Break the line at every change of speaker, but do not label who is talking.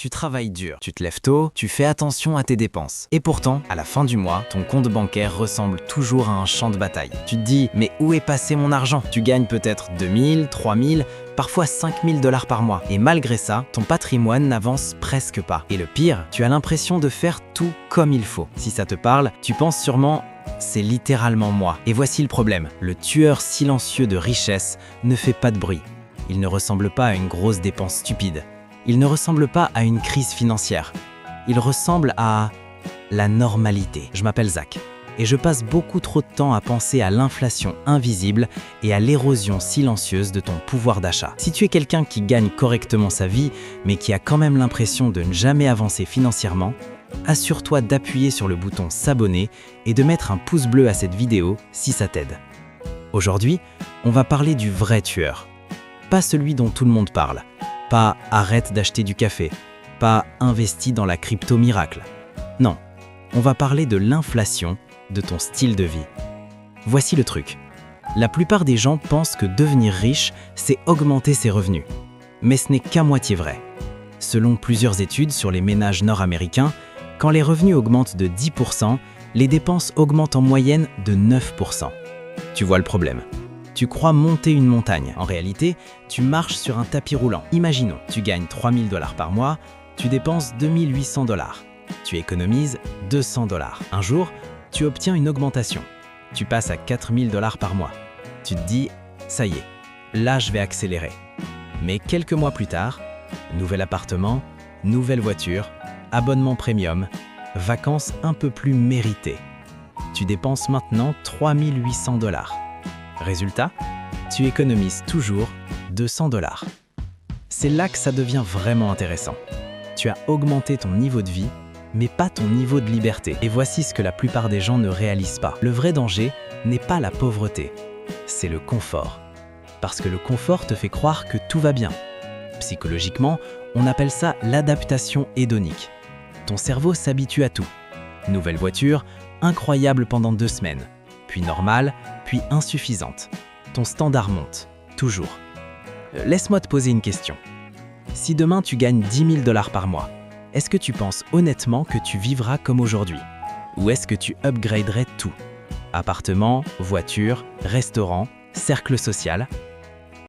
Tu travailles dur, tu te lèves tôt, tu fais attention à tes dépenses. Et pourtant, à la fin du mois, ton compte bancaire ressemble toujours à un champ de bataille. Tu te dis, mais où est passé mon argent? Tu gagnes peut-être 2000, 3000, parfois 5000 $ par mois. Et malgré ça, ton patrimoine n'avance presque pas. Et le pire, tu as l'impression de faire tout comme il faut. Si ça te parle, tu penses sûrement, c'est littéralement moi. Et voici le problème, le tueur silencieux de richesse ne fait pas de bruit. Il ne ressemble pas à une grosse dépense stupide. Il ne ressemble pas à une crise financière. Il ressemble à la normalité. Je m'appelle Zach et je passe beaucoup trop de temps à penser à l'inflation invisible et à l'érosion silencieuse de ton pouvoir d'achat. Si tu es quelqu'un qui gagne correctement sa vie, mais qui a quand même l'impression de ne jamais avancer financièrement, assure-toi d'appuyer sur le bouton s'abonner et de mettre un pouce bleu à cette vidéo si ça t'aide. Aujourd'hui, on va parler du vrai tueur. Pas celui dont tout le monde parle. Pas arrête d'acheter du café, pas investi dans la crypto miracle. Non, on va parler de l'inflation de ton style de vie. Voici le truc. La plupart des gens pensent que devenir riche, c'est augmenter ses revenus. Mais ce n'est qu'à moitié vrai. Selon plusieurs études sur les ménages nord-américains, quand les revenus augmentent de 10%, les dépenses augmentent en moyenne de 9%. Tu vois le problème. Tu crois monter une montagne. En réalité, tu marches sur un tapis roulant. Imaginons, tu gagnes 3000 $ par mois, tu dépenses 2800 $. Tu économises 200 $. Un jour, tu obtiens une augmentation. Tu passes à 4000 $ par mois. Tu te dis, ça y est, là je vais accélérer. Mais quelques mois plus tard, nouvel appartement, nouvelle voiture, abonnement premium, vacances un peu plus méritées. Tu dépenses maintenant 3800 $. Résultat, tu économises toujours 200 $. C'est là que ça devient vraiment intéressant. Tu as augmenté ton niveau de vie, mais pas ton niveau de liberté. Et voici ce que la plupart des gens ne réalisent pas. Le vrai danger n'est pas la pauvreté, c'est le confort. Parce que le confort te fait croire que tout va bien. Psychologiquement, on appelle ça l'adaptation hédonique. Ton cerveau s'habitue à tout. Nouvelle voiture, incroyable pendant 2 semaines. Puis normale, puis insuffisante. Ton standard monte, toujours. Laisse-moi te poser une question. Si demain tu gagnes 10 000 $ par mois, est-ce que tu penses honnêtement que tu vivras comme aujourd'hui? Ou est-ce que tu upgraderais tout? Appartement, voiture, restaurant, cercle social,